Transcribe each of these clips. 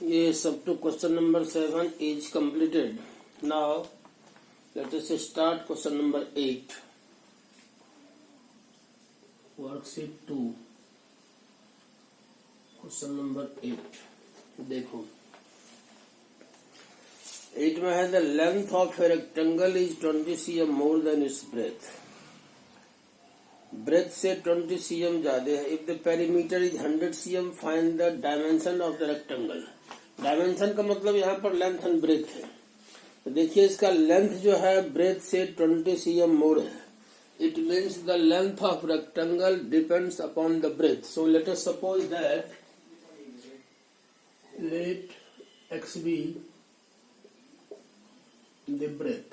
Yes, up to question number 7 is completed. Now let us start question number 8. Worksheet 2. Question number 8. देखो 8 में है the length of a rectangle is 20 cm more than its breadth. Breadth से 20 cm ज्यादा है. If the perimeter is 100 cm find the dimension of the rectangle. Dimension का मतलब यहाँ पर लेंथ एंड ब्रेथ है. तो देखिए इसका लेंथ जो है ब्रेथ से 20 cm मोर है. It means the length of rectangle depends upon the breadth. So let us suppose that let x be the breadth.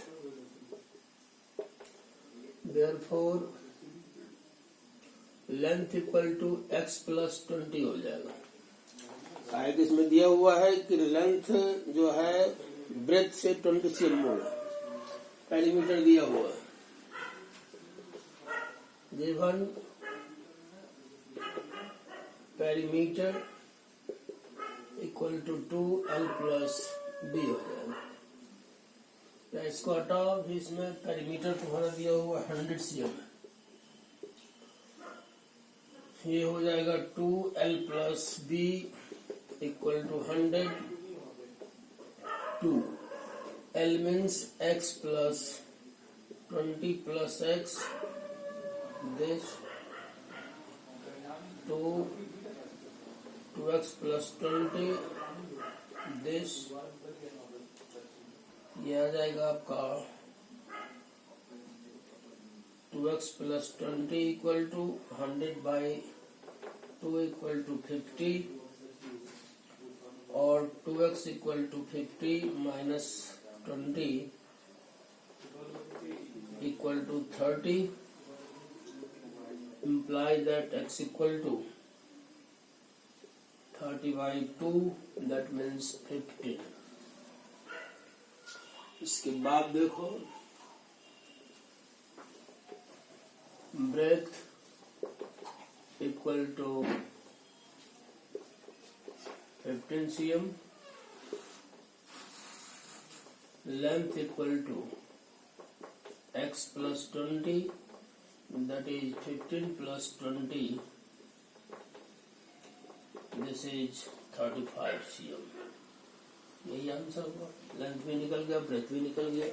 Therefore length equal to x plus 20 हो जाएगा. शायद इसमें दिया हुआ है कि लेंथ जो है ब्रेथ से 20 cm मोर है. पेरीमीटर दिया हुआ है. Given perimeter equal to 2l plus b हो जाएगा. या इसको हटाओ. इसमें पेरीमीटर तुम्हारा दिया हुआ 100 cm है. ये हो जाएगा 2l plus b equal to 100. 2 l means x plus 20 plus x. This 2x plus 20. This ये आ जाएगा आपका 2x plus 20 equal to 100 by 2 equal to 50 और 2x equal to 50 minus 20 equal to 30 imply that x equal to 30 by 2 that means 15. इसके बाद देखो breadth equal to 15 cm. Length equal to x plus 20 that is 15 plus 20. This is 35 cm. यही answer हुआ. Length भी निकल गया, breath भी निकल गया.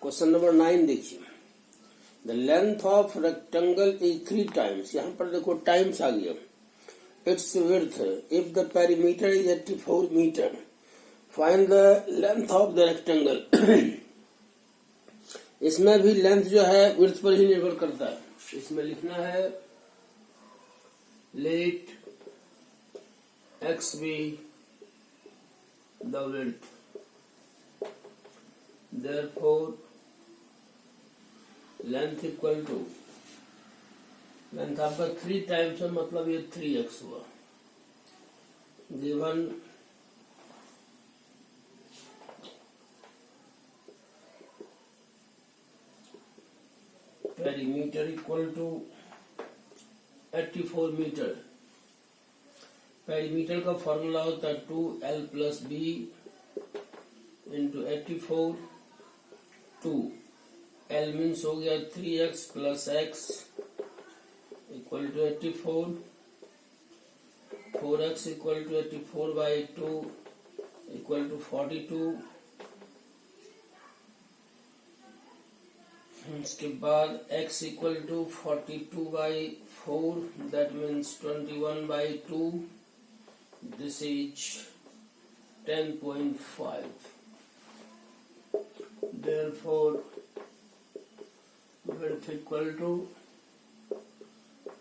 क्वेश्चन नंबर 9 देखिए. The length of rectangle is 3 times. यहाँ पर देखो टाइम्स आ गया. Its width if the perimeter is 84 metre find the length of the rectangle. इसमें भी लेंथ जो है विड्थ पर ही निर्भर करता है. इसमें लिखना है let x be the width. Therefore length equal to length आपका 3 times है, मतलब ये 3x हुआ. Given perimeter equal to 84 metre. Perimeter का फॉर्मूला होता है 2l plus b into 84. 2 l means हो गया 3x plus x equal to 84. 4x equal to 84 by 2 equal to 42. इसके बाद x equal to 42 by 4 that means 21 by 2. This is 10.5. Therefore width equal to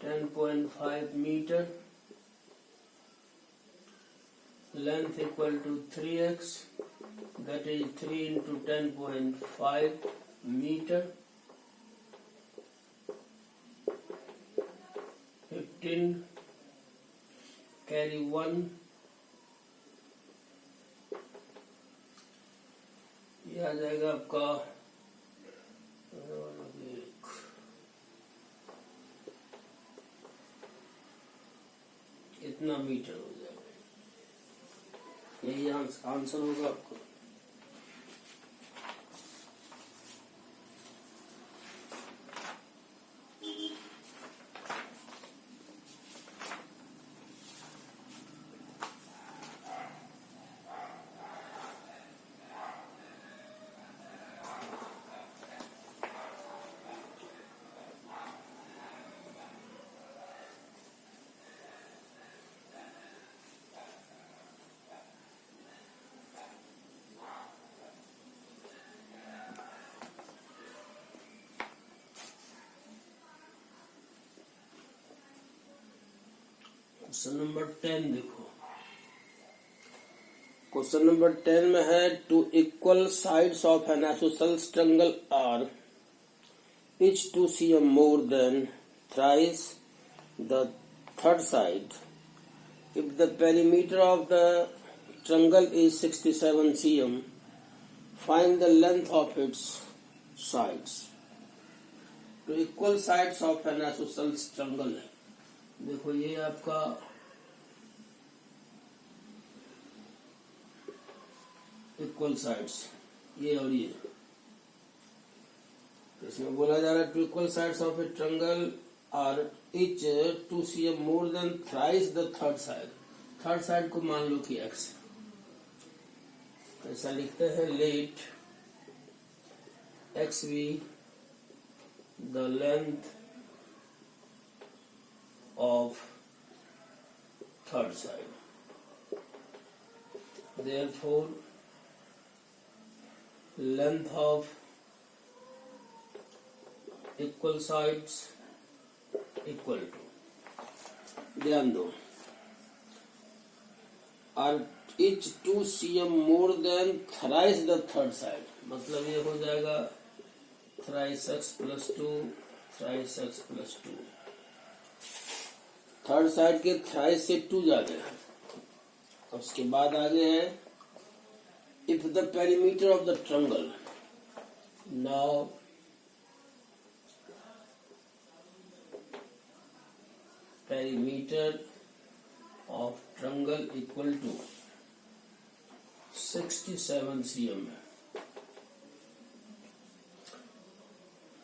10.5 meter. Length equal to 3x, that is 3 into 10.5 meter. 15, carry 1, ये आ जाएगा आपका 1, इतना metre हो जाएगा। यही आंसर होगा आपको। क्वेश्चन नंबर 10 देखो। क्वेश्चन नंबर 10 में है two equal sides of an isosceles triangle are each 2 cm more than thrice the third side. If the perimeter of the triangle is 67 cm, find the length of its sides. To equal sides of an isosceles triangle है। देखो ये आपका equal sides, ये और ये, इसमें बोला जा रहा है two equal sides of a triangle are each 2 cm more than thrice the third side. Third side को मान लो कि x, ऐसा लिखते हैं let x be the length of third side, therefore length of equal sides equal to, ध्यान दो, are each 2 cm more than thrice the third side, मतलब ये हो जाएगा thrice x plus 2 thrice x plus 2। Third side के thrice से 2 ज्यादा है। उसके बाद आगे है if the perimeter of the triangle, now perimeter of triangle equal to 67 cm है।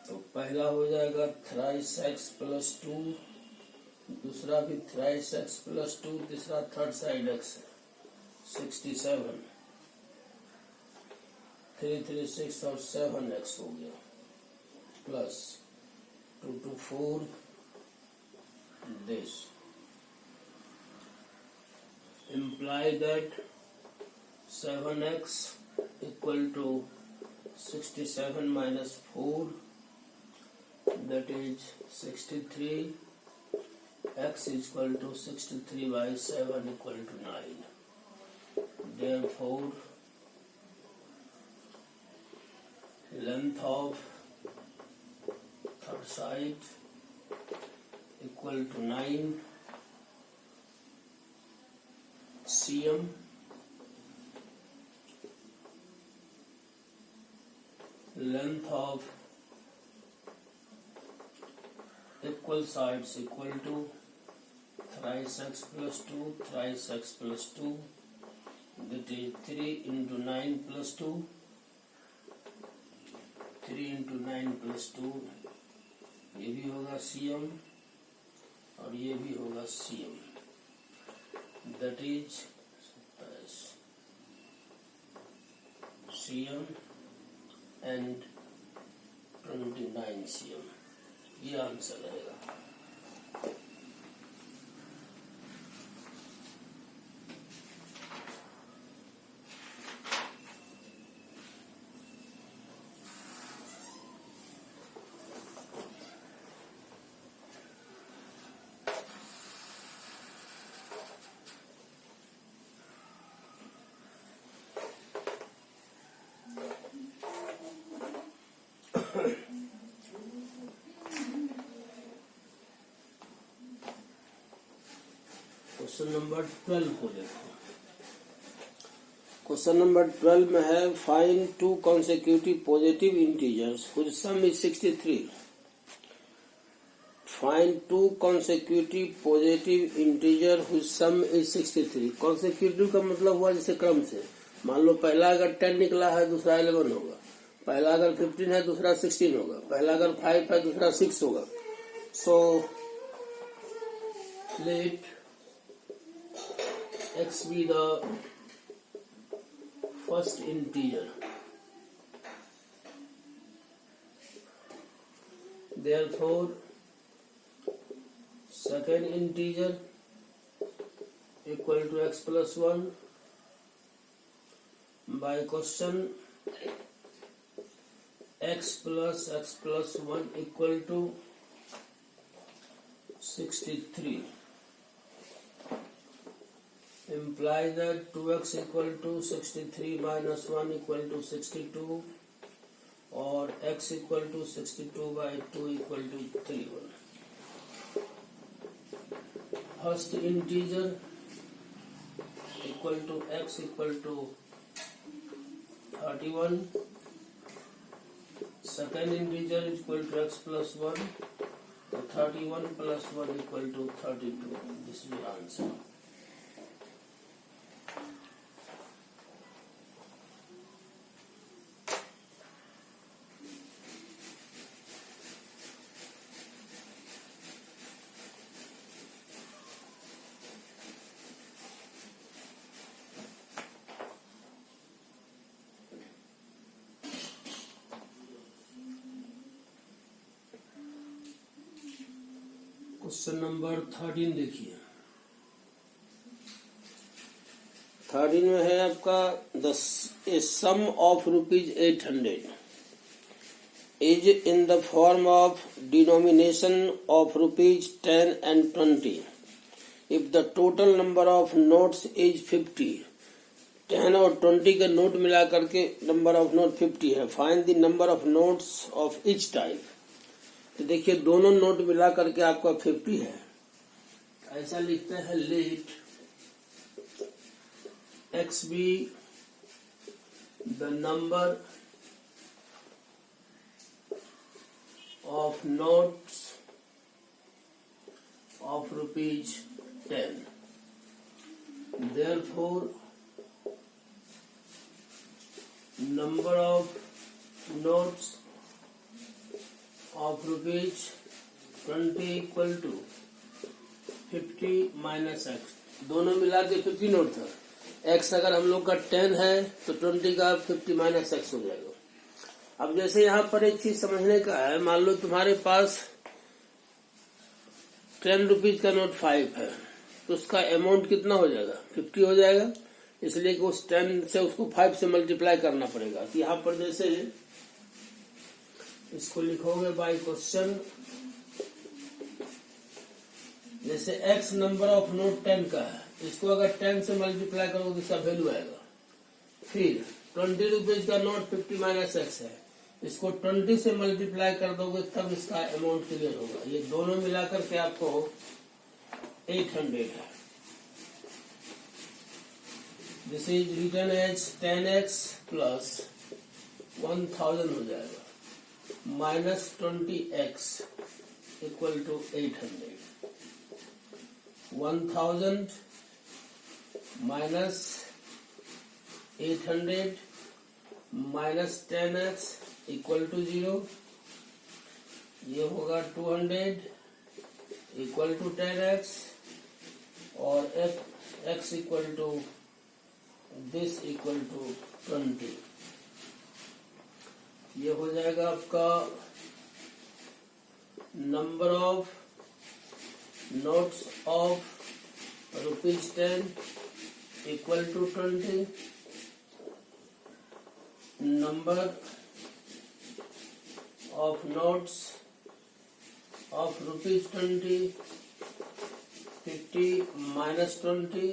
तो पहला हो जाएगा थ्राइस x प्लस 2, दूसरा भी थ्राइस x प्लस 2, तीसरा थर्ड साइड x है 67, 3 3 6 और 7x हो गया plus 2 2 4 this imply that 7x equal to 67 minus 4, that is 63, x is equal to 63 by 7 equal to 9. Therefore length of third side equal to 9 cm, length of equal sides equal to thrice x plus 2 thrice x plus 2, that is 3 into 9 plus 2, 3 into 9 plus 2, ये भी होगा cm और ये भी होगा cm, that is cm and 29 cm, ये answer रहेगा। Question number 12 को देखो। क्वेश्चन नंबर 12 में है find two consecutive positive integers which sum is 63। Find two consecutive positive integer which sum is 63। Consecutive का मतलब हुआ जैसे क्रम से, मान लो पहला अगर 10 निकला है दूसरा 11 होगा, पहला अगर 15 है दूसरा 16 होगा, पहला अगर 5 है दूसरा 6 होगा। So let x be the first integer, therefore second integer equal to x plus 1 by question x plus 1 equal to 63 implies that 2x equal to 63 minus 1 equal to 62 or x equal to 62 by 2 equal to 31. First integer equal to x equal to 31. Second integer is equal to x plus 1. So 31 plus 1 equal to 32. This is the answer. Question number 13 देखिए। 13 में है आपका the sum of ₹800 is in the form of denomination of ₹10 and 20 if the total number of notes is 50। 10 और 20 के note मिला करके number of note 50 है। Find the number of notes of each type. तो देखिए दोनों नोट मिला करके आपका 50 है। ऐसा लिखते हैं let x be the number of notes of ₹10। Therefore number of notes of ₹20 equal to 50 minus x। दोनों मिला के 50 नोट था। x अगर हम लोग का 10 है तो 20 का 50 माइनस x हो जाएगा। अब जैसे यहाँ पर एक चीज समझने का है, मान लो तुम्हारे पास 10 रुपीज का नोट 5 है तो उसका अमाउंट कितना हो जाएगा? 50 हो जाएगा। इसलिए कि उस 10 से उसको 5 से मल्टीप्लाई करना पड़ेगा। तो यहाँ पर जैसे इसको लिखोगे बाय क्वेश्चन, जैसे x नंबर ऑफ नोट 10 का है, इसको अगर 10 से मल्टीप्लाई करोगे तो इसका वैल्यू आएगा। फिर 20 रुपीज का नोट 50 माइनस x है, इसको 20 से मल्टीप्लाई कर दोगे तब इसका अमाउंट क्लियर होगा। ये दोनों मिलाकर के आपको 800 है। This is written as 10x plus 1000 हो जाएगा minus 20x equal to 800। 1000 minus 800 minus 10x equal to 0। ये होगा 200 इक्वल टू 10x और x equal to this equal to 20। ये हो जाएगा आपका number of notes of ₹10 equal to 20, number of notes of ₹20 50 minus 20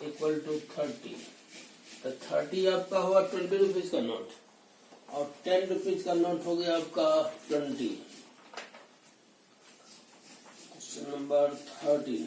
equal to 30। तो 30 आपका हुआ 20 रुपीज का नोट और 10 रुपीज का नोट हो गया आपका 20। Question number 13।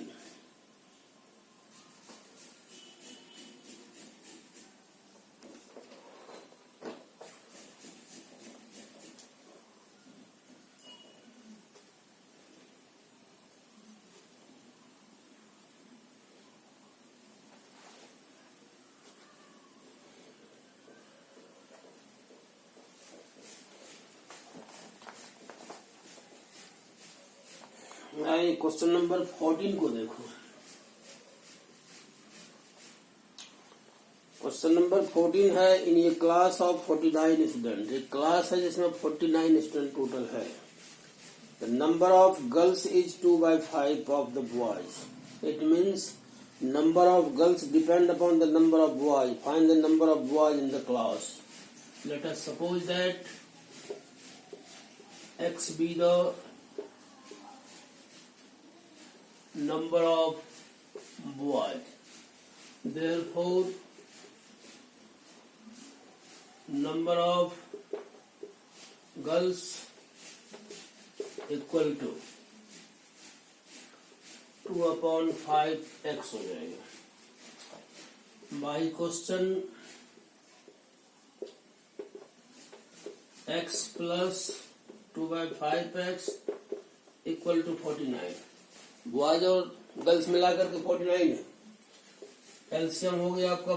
भाई क्वेश्चन नंबर 14 को देखो। क्वेश्चन नंबर 14 है, इन ए क्लास ऑफ 49 स्टूडेंट, एक क्लास है जिसमें 49 स्टूडेंट टोटल है। The number of girls is 2/5 of the boys. It means number of girls depend upon the number of boys. Find the number of boys in the class. Let us suppose that x be the number of boys. Therefore, number of girls equal to 2/5 x हो जाएगा। By question x plus 2/5 x equal to 49। Boys और girls मिलाकर के 49 है। LCM हो गया आपका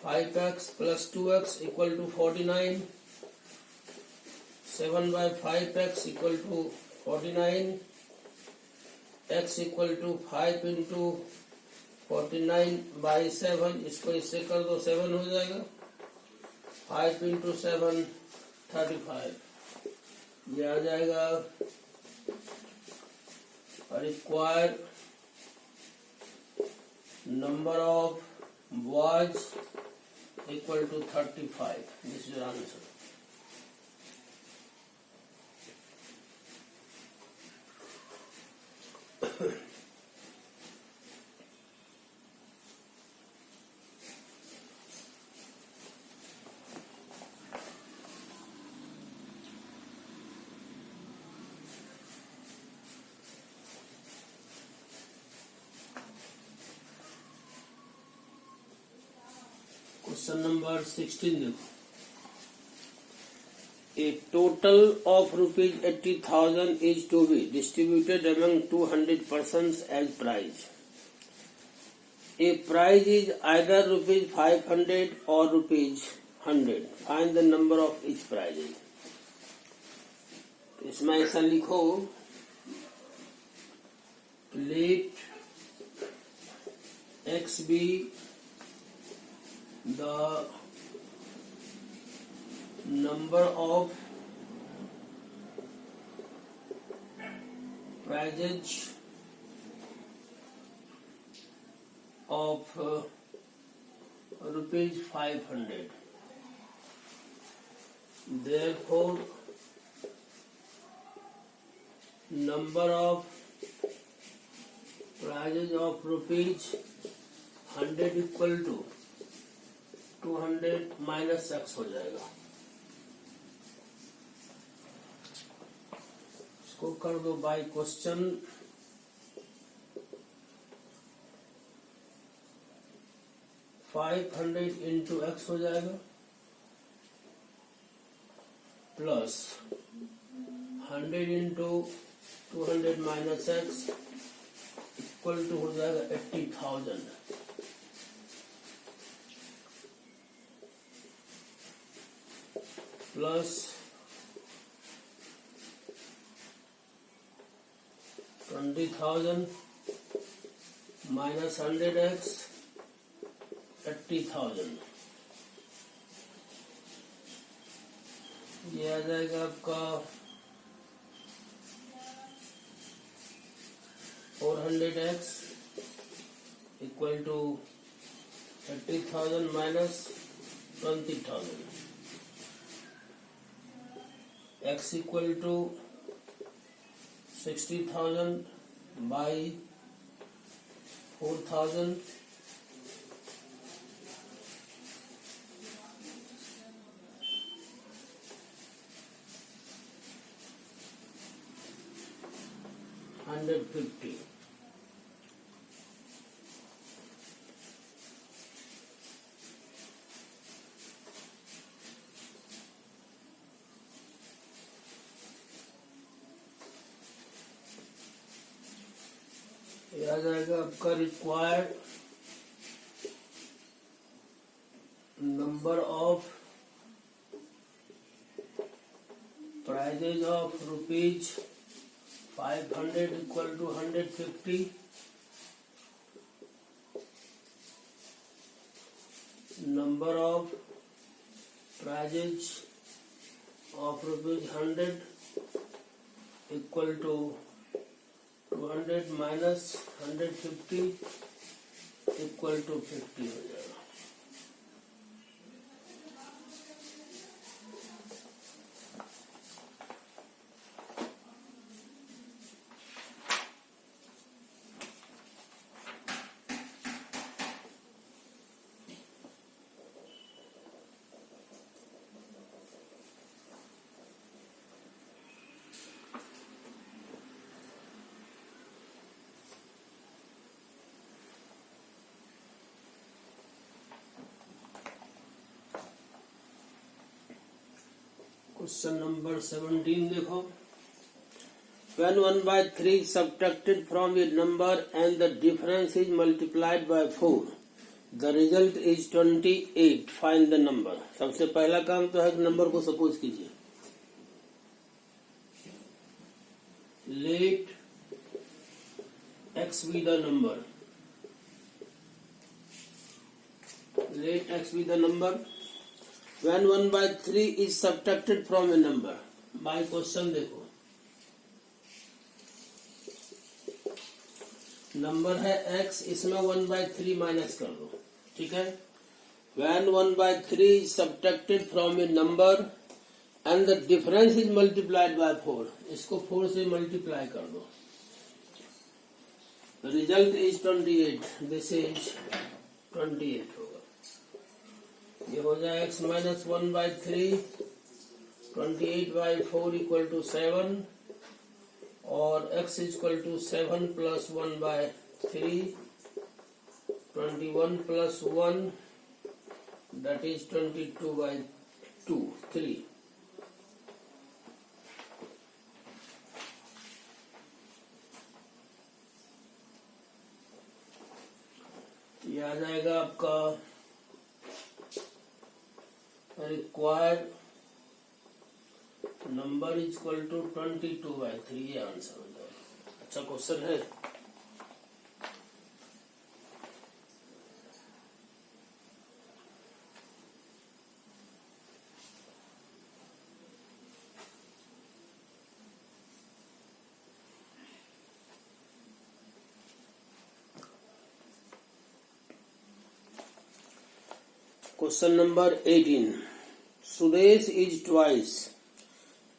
5x plus 2x equal to 49। 7/5x equal to 49। x equal to 5 into 49/7, इसको इससे कर दो 7 हो जाएगा। 5 इंटू 7 35, ये आ जाएगा। Require number of boys equal to 35। This is answer. Question number 16 देखो। A total of rupees 80,000 is to be distributed among 200 persons as prize. A prize is either rupees 500 or rupees 100. Find the number of each prize. इसमें ऐसा लिखो, let x be the number of prizes of rupees 500. Therefore, number of prizes of rupees 100 equal to 200 minus x हो जाएगा। इसको कर दो by question. $500 into x हो जाएगा plus 100 into 200 minus x equal to हो जाएगा 80,000। Plus 20,000 minus 100x 80,000। ये आ जाएगा आपका 400x equal to 30,000 minus 20,000। x equal to 60,000 by 4,000। $150। ये आ जाएगा आपका required number of prizes of rupees 500 equal to 150. Number of prizes of rupees 100 equal to 200 minus 150 equal to 50 हो जाएगा। क्वेश्चन नंबर 17 देखो। When 1/3 is subtracted from a number and the difference is multiplied by 4, the result is 28. Find the number. सबसे पहला काम तो है number को suppose कीजिए। Let x be the number. Let x be the number. When 1/3 is subtracted from a number, by question देखो, number है x, इसमें 1/3 माइनस कर दो, ठीक है। When 1/3 is subtracted from a number and the difference is multiplied by 4, इसको 4 से multiply कर दो, result is 28. This is 28 होगा। ये हो जाए x माइनस 1/3, 28/4 इक्वल टू 7 और x equal to 7 plus 1/3, 21 plus 1 that is 22/2, 3। ये आ जाएगा आपका required number is equal to 22/3, ये आंसर हो जाएगा। अच्छा क्वेश्चन है। Question number 18. Sudesh is twice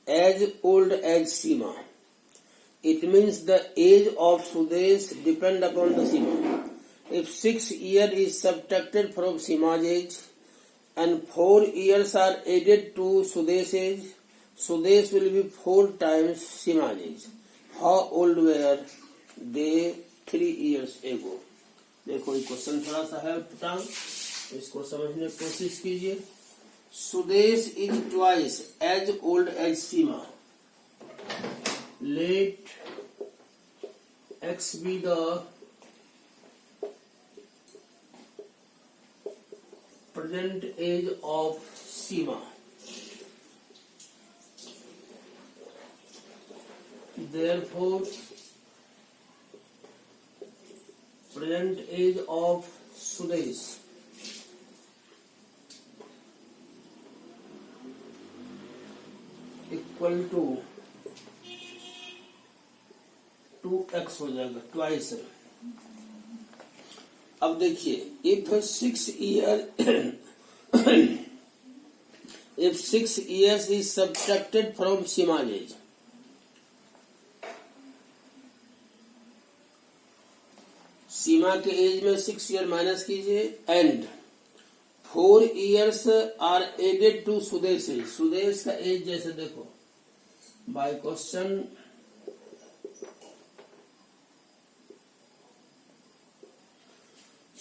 as old as Seema. It means the age of Sudesh depend upon the Seema. If 6 years is subtracted from Seema's age and 4 years are added to Sudesh's age, Sudesh will be 4 times Seema's age. How old were they 3 years ago? देखो ये question थोड़ा सा है टंग, इसको समझने की कोशिश कीजिए। Sudesh is twice as old as Seema. Let X be the present age of Seema. Therefore present age of Sudesh equal to 2x हो जाएगा, ट्वाइस। अब देखिए, इफ 6 years is subtracted from Seema's age, Seema के एज में 6 ईयर माइनस कीजिए and 4 years are added to Sudesh age. Sudesh का age जैसे देखो बाय क्वेश्चन,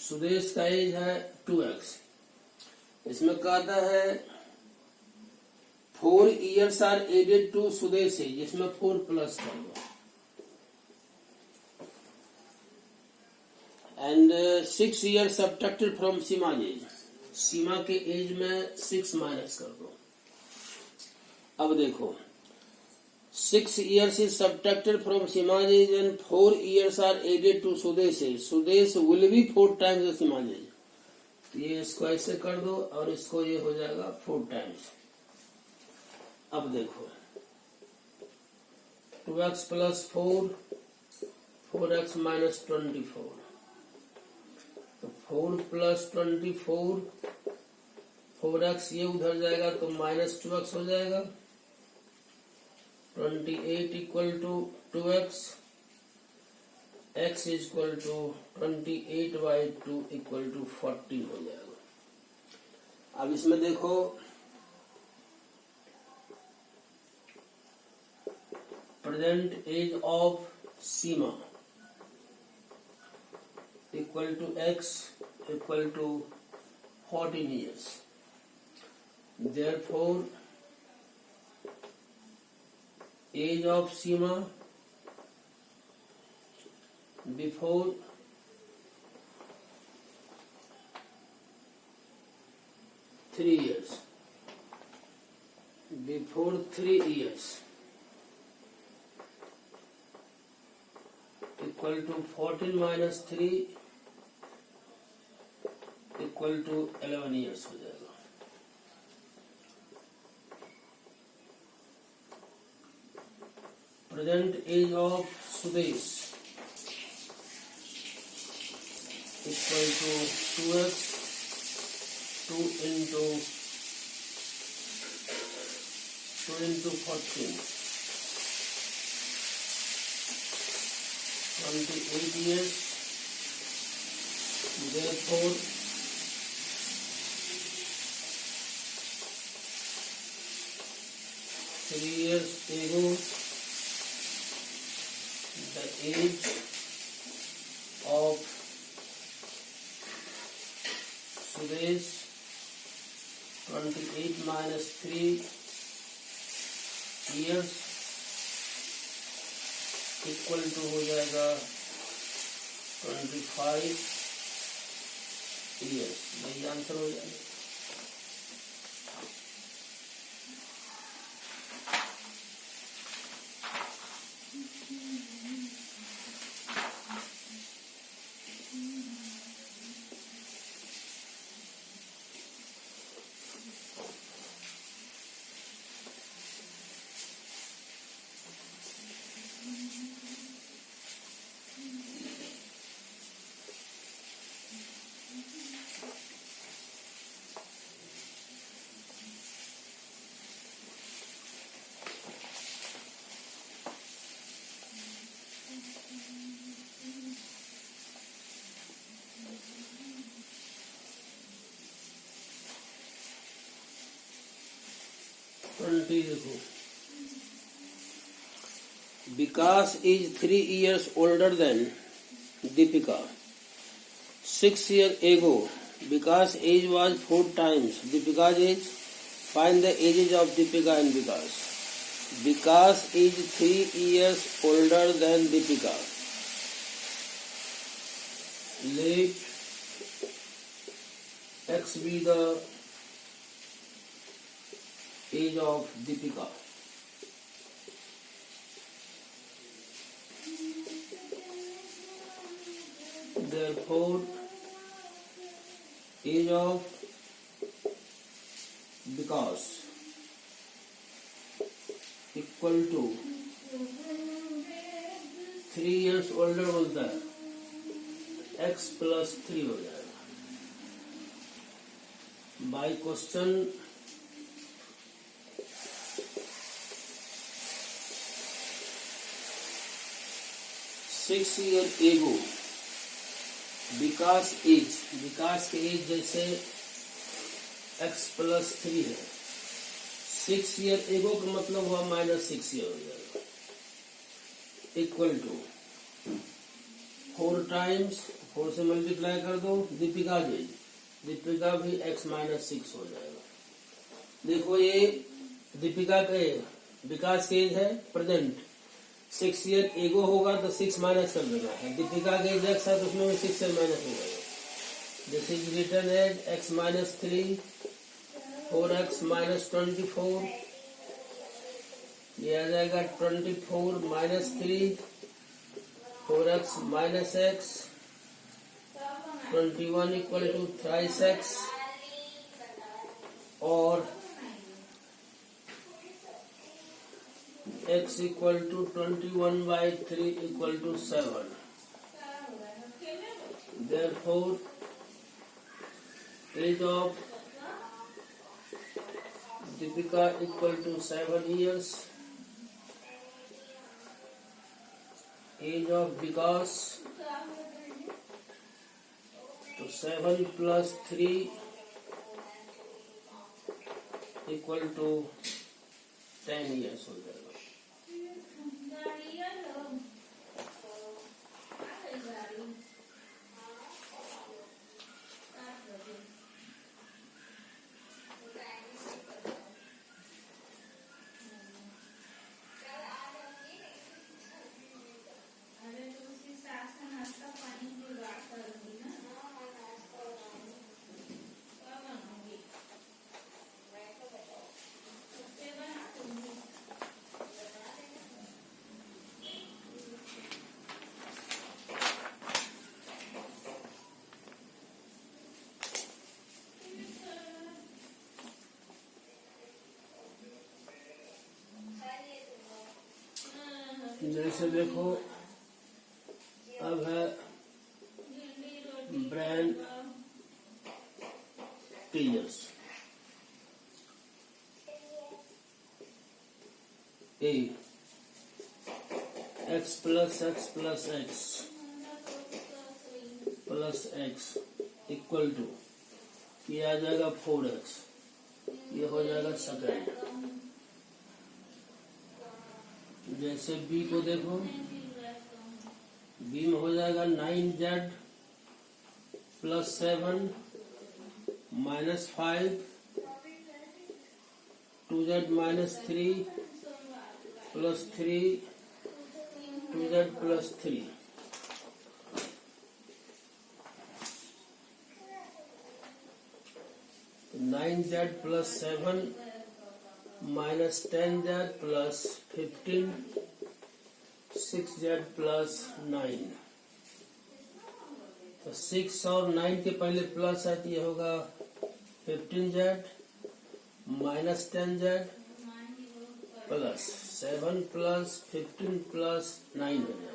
सुदेश का एज है 2x, इसमें कहता है 4 years are added to Sudesh age, इसमें 4 प्लस कर दो and 6 years subtracted from Seema age, Seema के एज में 6 माइनस कर दो। अब देखो 6 years is subtracted from Sima's age and 4 years are added to Sudesh age. Sudesh will be 4 times the Sima's age. तो ये इसको ऐसे कर दो और इसको ये हो जाएगा 4 टाइम्स. अब देखो 2x plus 4, 4x minus 24. तो 4 plus 24, 4x ये उधर जाएगा तो minus 2x हो जाएगा. 28 equal to 2x, x is equal to 28 by 2 equal to 40 हो जाएगा. अब इसमें देखो present age of Seema equal to x equal to 14 years. Therefore age of Seema before three years equal to 14 minus 3 equal to 11 years हो जाएगा. Present age of Sudesh equal to 2x, 2 into 14, 28 years. Therefore three years ago the age of Sudesh 28 minus 3 years equal to हो जाएगा 25 years. यही answer हो जाएगा. देखो विकास is 3 years older than Deepika. 6 years ago Vikas age was 4 times Deepika's age. Find the ages of Deepika and Vikas. Vikas is 3 years older than Deepika. Let x be the age of Deepika. Therefore, age of Vikas equal to 3 years older होता है x plus 3 हो जाएगा. By question 6 years ago विकास के as जैसे x plus 3 है. 6 years ago का मतलब हुआ -6 year हो जाएगा. इक्वल टू 4 times 4 से मल्टीप्लाई कर दो दीपिका एज. दीपिका भी x -6 हो जाएगा. देखो ये दीपिका के विकास के एज है प्रेजेंट. 6 years एगो होगा तो 6 माइनस कर देना है. दीपिका के एज x है तो उसमें 6 से माइनस हो जाएगा. This is written as x -3 4x -24 ये आ जाएगा 24 minus 3 4x minus X 21 equal to thrice X और x equal to 21/3 equal to 7. Therefore, age of Deepika equal to 7 years. Age of Vikas to 7 plus 3 equal to 10 years हो जाएगा. जैसे देखो अब है brain teasers a X plus X plus X plus X equal to ये आ जाएगा 4x ये हो जाएगा सेकेंड. जैसे b को देखो b में हो जाएगा 9z plus 7 minus 5 2z minus 3 plus 3 2z plus 3. तो 9z plus 7 minus 10z plus 15 6z plus 9. तो 6 और 9 के पहले प्लस है तो ये होगा 15z minus 10z plus 7 plus 15 plus 9 हो जाएगा.